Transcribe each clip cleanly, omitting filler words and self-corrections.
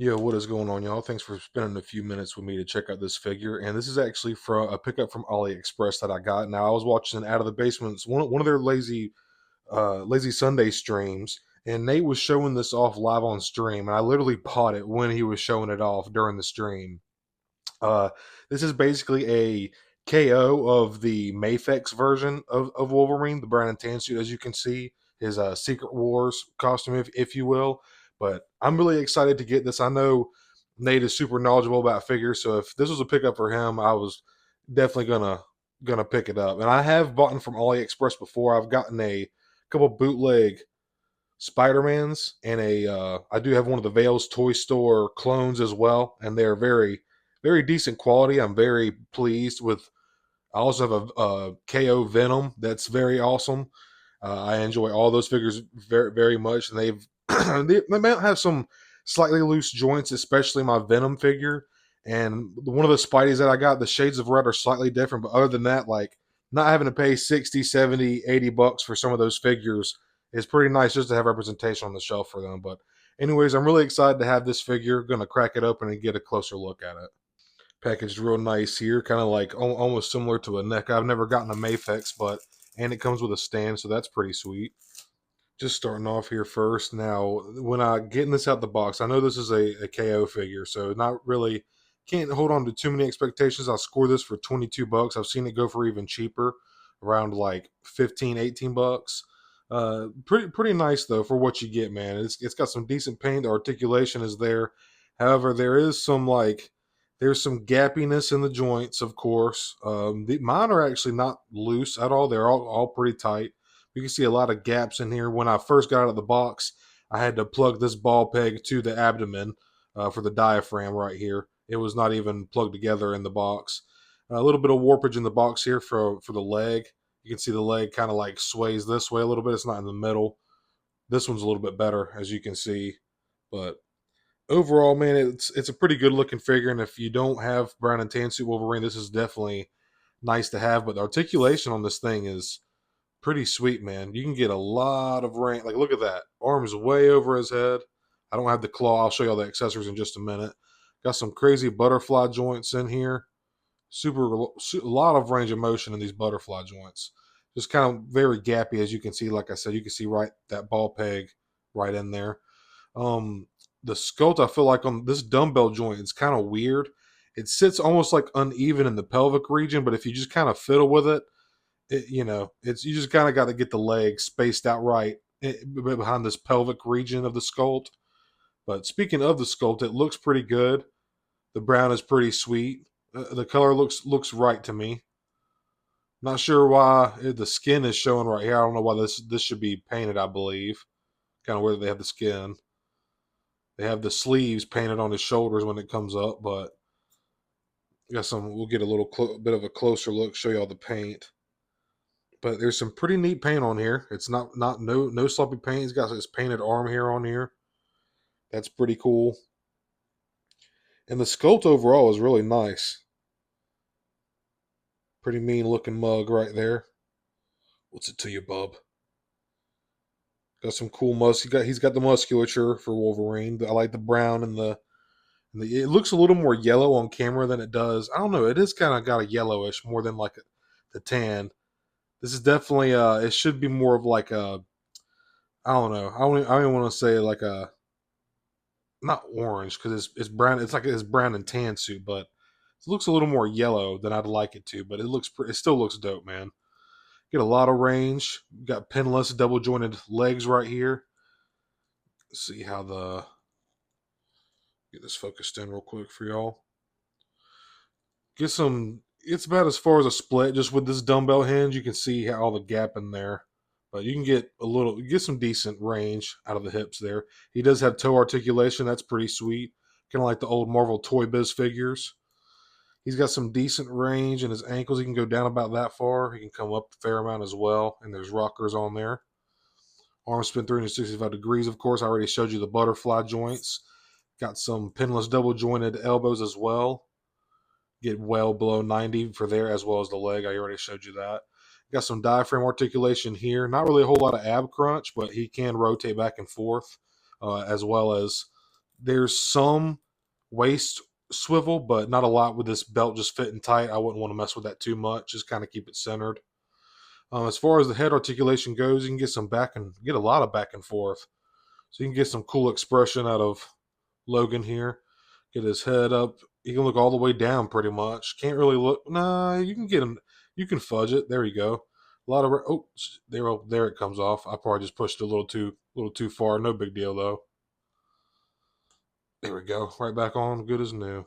Yo, what is going on, y'all? Thanks for spending a few minutes with me to check out this figure. And this is actually from a pickup from AliExpress that I got. Now, I was watching Out of the Basements, one of their lazy Sunday streams, and Nate was showing this off live on stream, and I literally bought it when he was showing it off during the stream. Uh, this is basically a KO of the Mafex version of Wolverine, the brown and tan suit, as you can see, his Secret Wars costume, if you will. But I'm really excited to get this. I know Nate is super knowledgeable about figures, so if this was a pickup for him, I was definitely gonna pick it up. And I have bought them from AliExpress before. I've gotten a couple bootleg Spider-Mans and I do have one of the Vale's Toy Store clones as well, and they're very decent quality. I'm very pleased with. I also have a KO Venom that's very awesome. I enjoy all those figures very much, and they might have some slightly loose joints, especially my Venom figure. And one of the Spideys that I got, the shades of red are slightly different, but other than that, like not having to pay 60, 70, 80 bucks for some of those figures is pretty nice just to have representation on the shelf for them. But anyways, I'm really excited to have this figure. Going to crack it open and get a closer look at it. Packaged real nice here, kind of like almost similar to a neck. I've never gotten a Mafex, but and it comes with a stand, so that's pretty sweet. Just starting off here first. Now, when I getting this out the box, I know this is a KO figure, so not really can't hold on to too many expectations. I'll score this for 22 bucks. I've seen it go for even cheaper, around like 15, 18 bucks. Pretty nice though for what you get, man. It's got some decent paint. The articulation is there. However, there is some like there's some gappiness in the joints, of course. Mine are actually not loose at all. They're all pretty tight. You can see a lot of gaps in here. When I first got out of the box, I had to plug this ball peg to the abdomen for the diaphragm right here. It was not even plugged together in the box. A little bit of warpage in the box here for the leg. You can see the leg kind of like sways this way a little bit. It's not in the middle. This one's a little bit better, as you can see. But overall, man, it's a pretty good looking figure. And if you don't have brown and tan suit Wolverine, this is definitely nice to have. But the articulation on this thing is pretty sweet, man. You can get a lot of range. Like, look at that. Arms way over his head. I don't have the claw. I'll show you all the accessories in just a minute. Got some crazy butterfly joints in here. A lot of range of motion in these butterfly joints. Just kind of very gappy, as you can see. Like I said, you can see right that ball peg right in there. The sculpt, I feel like on this dumbbell joint, it's kind of weird. It sits almost like uneven in the pelvic region, but if you just kind of fiddle with it, it's you just kind of got to get the legs spaced out right behind this pelvic region of the sculpt. But speaking of the sculpt, it looks pretty good. The brown is pretty sweet. The color looks right to me. Not sure why the skin is showing right here. I don't know why this should be painted. I believe kind of where they have the skin. They have the sleeves painted on his shoulders when it comes up, but got some. We'll get a bit of a closer look. Show you all the paint. But there's some pretty neat paint on here. It's not no sloppy paint. He's got his painted arm here on here. That's pretty cool. And the sculpt overall is really nice. Pretty mean looking mug right there. What's it to you, bub? Got some cool He's got the musculature for Wolverine. I like the brown and it looks a little more yellow on camera than it does. I don't know. It is kind of got a yellowish more than like the tan. This is definitely it should be more of like a I don't know. I don't even want to say like a not orange because it's brown. It's like his brown and tan suit, but it looks a little more yellow than I'd like it to. But it still looks dope, man. Get a lot of range. Got pinless double jointed legs right here. Let's see how the get this focused in real quick for y'all. Get some. It's about as far as a split. Just with this dumbbell hinge, you can see how all the gap in there. But you can get some decent range out of the hips there. He does have toe articulation. That's pretty sweet. Kind of like the old Marvel Toy Biz figures. He's got some decent range in his ankles. He can go down about that far. He can come up a fair amount as well. And there's rockers on there. Arm spin 365 degrees, of course. I already showed you the butterfly joints. Got some pinless double jointed elbows as well. Get well below 90 for there, as well as the leg. I already showed you that. Got some diaphragm articulation here. Not really a whole lot of ab crunch, but he can rotate back and forth, as well as There's some waist swivel, but not a lot with this belt just fitting tight. I wouldn't want to mess with that too much. Just kind of keep it centered. As far as the head articulation goes, you can get a lot of back and forth. So you can get some cool expression out of Logan here. Get his head up. He can look all the way down pretty much. Can't really look. Nah, you can get him. You can fudge it. There you go. A lot of there it comes off. I probably just pushed it a little too far. No big deal though. There we go. Right back on. Good as new.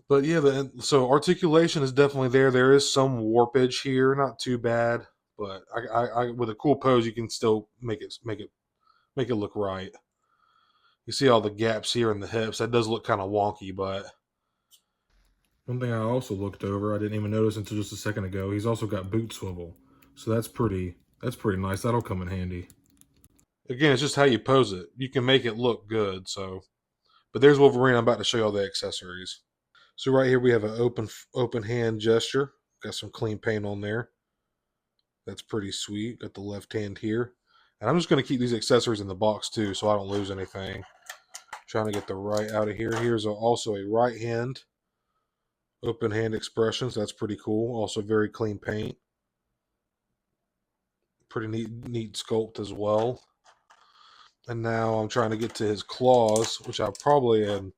But yeah, so articulation is definitely there. There is some warpage here, not too bad, but with a cool pose, you can still make it look right. You see all the gaps here in the hips. That does look kind of wonky, but one thing I also looked over, I didn't even notice until just a second ago. He's also got boot swivel, so that's pretty nice. That'll come in handy. Again, it's just how you pose it. You can make it look good. So, but there's Wolverine. I'm about to show you all the accessories. So right here we have an open hand gesture. Got some clean paint on there. That's pretty sweet. Got the left hand here. And I'm just going to keep these accessories in the box too so I don't lose anything. Trying to get the right out of here. Here's also a right hand open hand expression. So that's pretty cool. Also very clean paint. Pretty neat sculpt as well. And now I'm trying to get to his claws, which I probably am.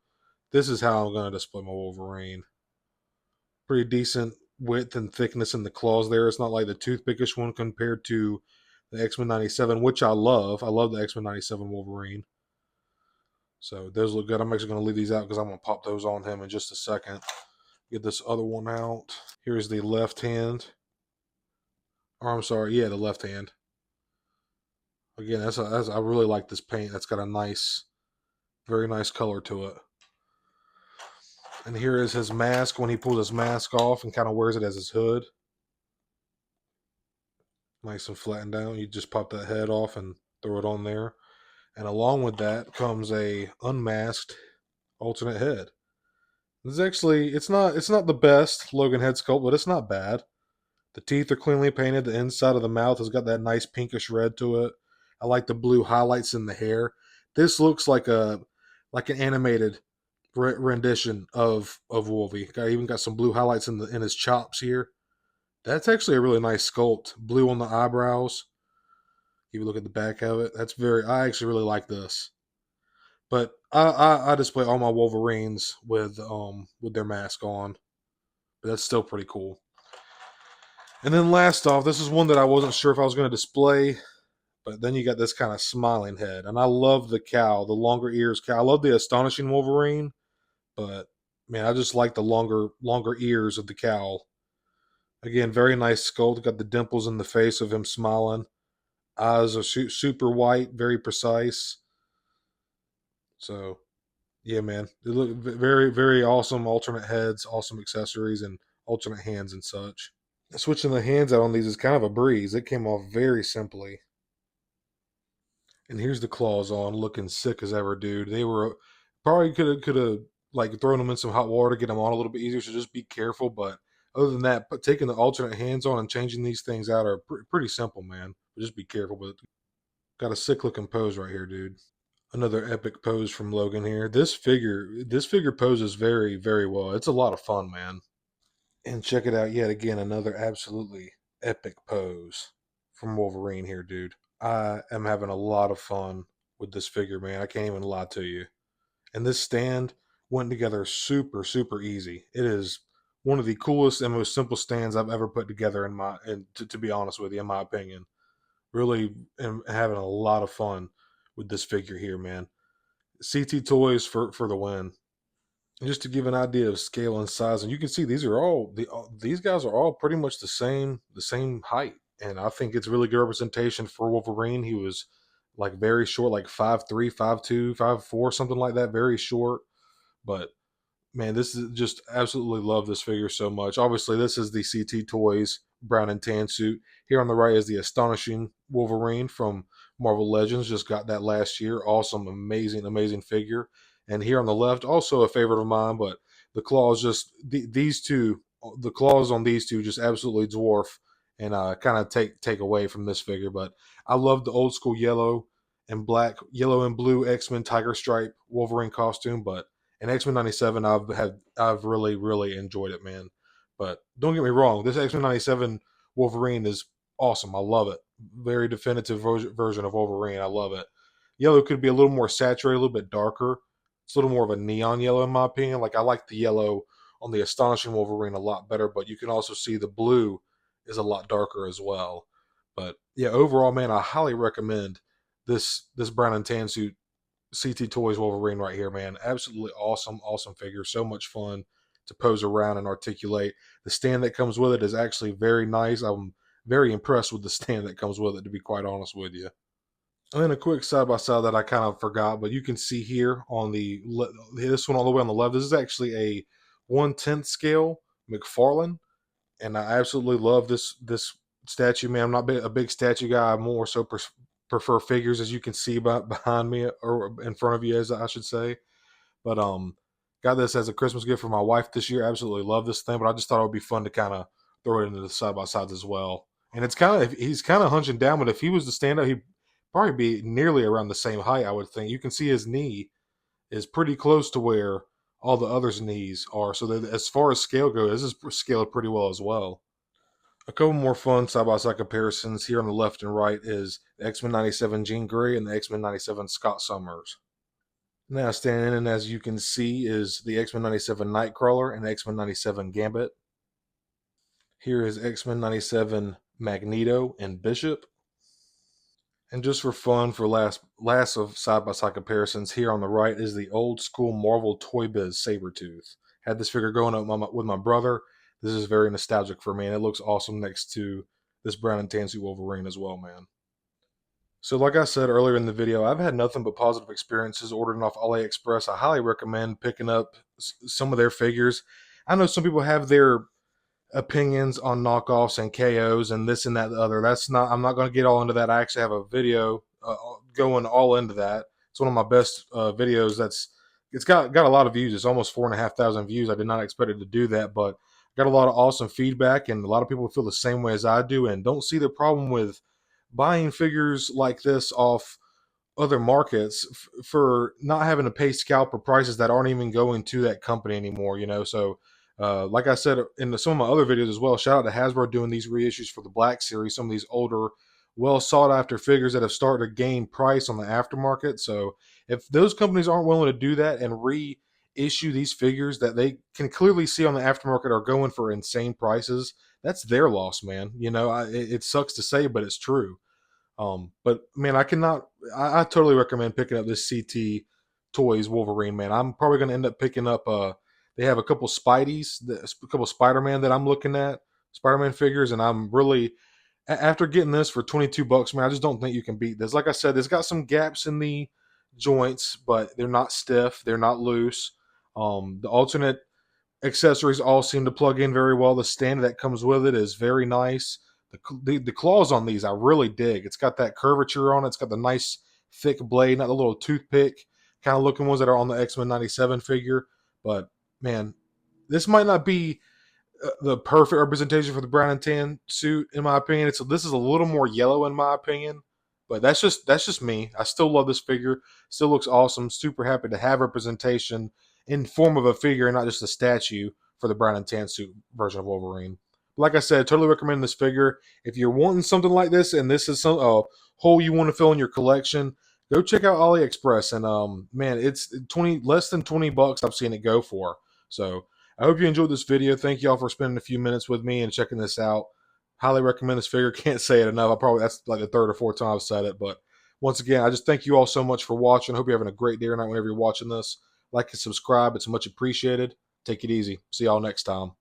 This is how I'm going to display my Wolverine. Pretty decent width and thickness in the claws there. It's not like the toothpickish one compared to the X-Men 97, which I love. I love the X-Men 97 Wolverine. So those look good. I'm actually going to leave these out because I'm going to pop those on him in just a second. Get this other one out. Here's the left hand. Or I'm sorry, yeah, the left hand. Again, I really like this paint. That's got a very nice color to it. And here is his mask when he pulls his mask off and kind of wears it as his hood. Nice and flattened down. You just pop that head off and throw it on there. And along with that comes a unmasked alternate head. This is actually it's not the best Logan head sculpt, but it's not bad. The teeth are cleanly painted. The inside of the mouth has got that nice pinkish red to it. I like the blue highlights in the hair. This looks like an animated rendition of Wolvie. Even got some blue highlights in his chops here. That's actually a really nice sculpt. Blue on the eyebrows. If you look at the back of it, I actually really like this. But I display all my Wolverines with their mask on. But that's still pretty cool. And then last off, this is one that I wasn't sure if I was going to display, but then you got this kind of smiling head. And I love the cowl, the longer ears cowl. I love the astonishing Wolverine, but man, I just like the longer ears of the cowl. Again, very nice sculpt. Got the dimples in the face of him smiling. Eyes are super white, very precise. So, yeah, man, they look very, very awesome. Alternate heads, awesome accessories, and alternate hands and such. Switching the hands out on these is kind of a breeze. It came off very simply. And here's the claws on, looking sick as ever, dude. They were probably could have like thrown them in some hot water to get them on a little bit easier. So just be careful. But other than that, taking the alternate hands on and changing these things out are pretty simple, man. But just be careful. But got a sick looking pose right here, dude. Another epic pose from Logan here. This figure poses very, very well. It's a lot of fun, man. And check it out yet again, another absolutely epic pose from Wolverine here, dude. I am having a lot of fun with this figure, man. I can't even lie to you. And this stand went together super, super easy. It is one of the coolest and most simple stands I've ever put together to be honest with you, in my opinion. Really am having a lot of fun with this figure here, man. CT Toys for the win. And just to give an idea of scale and size, and you can see these guys are all pretty much the same height, and I think it's really good representation for Wolverine. He was like very short, like 5'3", 5'2", 5'4", something like that, very short. But man, this is just absolutely love this figure so much. Obviously, this is the CT Toys brown and tan suit. Here on the right is the astonishing Wolverine from Marvel Legends. Just got that last year. Awesome, amazing, amazing figure. And here on the left, also a favorite of mine, but the claws the claws on these two just absolutely dwarf and kind of take away from this figure. But I love the old school yellow and black, yellow and blue X-Men Tiger Stripe Wolverine costume. But in X-Men 97, I've really enjoyed it, man. But don't get me wrong, this X-Men 97 Wolverine is awesome. I love it. Very definitive version of Wolverine. I love it. Yellow could be a little more saturated, a little bit darker. It's a little more of a neon yellow in my opinion. Like I like the yellow on the Astonishing Wolverine a lot better, but you can also see the blue is a lot darker as well. But yeah, overall, man, I highly recommend this brown and tan suit CT Toys Wolverine right here, man. Absolutely awesome figure. So much fun to pose around and articulate. The stand that comes with it is actually very nice. I'm very impressed with the stand that comes with it, to be quite honest with you. And then a quick side by side that I kind of forgot, but you can see here on this one all the way on the left. This is actually a 1/10 scale McFarlane, and I absolutely love this statue, man. I'm not a big statue guy. I more so prefer figures, as you can see behind me or in front of you, as I should say. But got this as a Christmas gift for my wife this year. Absolutely love this thing, but I just thought it would be fun to kind of throw it into the side by sides as well. And it's kind of he's kind of hunching down, but if he was to stand up, he'd probably be nearly around the same height. I would think. You can see his knee is pretty close to where all the others' knees are. So that as far as scale goes, this is scaled pretty well as well. A couple more fun side by side comparisons here on the left and right is the X-Men 97 Jean Grey and the X-Men 97 Scott Summers. Now standing in, as you can see, is the X-Men 97 Nightcrawler and the X-Men 97 Gambit. Here is X-Men 97 Magneto and Bishop. And just for fun, for last of side-by-side comparisons, here on the right is the old school Marvel Toy Biz Sabretooth. Had this figure growing up with my brother. This is very nostalgic for me, and it looks awesome next to this brown and tan suit Wolverine as well, man. So like I said earlier in the video, I've had nothing but positive experiences ordering off AliExpress. I highly recommend picking up some of their figures. I know some people have their opinions on knockoffs and KOs and this and that and the other. That's not. I'm not going to get all into that. I actually have a video going all into that. It's one of my best videos. It's got a lot of views. It's almost 4,500 views. I did not expect it to do that, but got a lot of awesome feedback, and a lot of people feel the same way as I do, and don't see the problem with buying figures like this off other markets for not having to pay scalper prices that aren't even going to that company anymore, you know. So like I said in some of my other videos as well, shout out to Hasbro doing these reissues for the Black Series, some of these older, well sought after figures that have started to gain price on the aftermarket. So if those companies aren't willing to do that and reissue these figures that they can clearly see on the aftermarket are going for insane prices, that's their loss, man. You know, it sucks to say, but it's true. But man, I totally recommend picking up this CT Toys Wolverine, man. I'm probably going to end up picking up, they have a couple Spideys, a couple Spider-Man that I'm looking at, Spider-Man figures, and I'm really, after getting this for 22 bucks, man, I just don't think you can beat this. Like I said, it's got some gaps in the joints, but they're not stiff, they're not loose. The alternate accessories all seem to plug in very well. The stand that comes with it is very nice. The claws on these I really dig. It's got that curvature on it. It's got the nice thick blade, not the little toothpick kind of looking ones that are on the X-Men 97 figure. But man, this might not be the perfect representation for the brown and tan suit, in my opinion. This is a little more yellow, in my opinion, but that's just me. I still love this figure. Still looks awesome. Super happy to have representation in form of a figure and not just a statue for the brown and tan suit version of Wolverine. Like I said, totally recommend this figure. If you're wanting something like this and this is some hole you want to fill in your collection, go check out AliExpress. And man, it's less than 20 bucks I've seen it go for. So I hope you enjoyed this video. Thank y'all for spending a few minutes with me and checking this out. Highly recommend this figure. Can't say it enough. That's like the third or fourth time I've said it. But once again, I just thank you all so much for watching. Hope you're having a great day or night whenever you're watching this. Like and subscribe. It's much appreciated. Take it easy. See y'all next time.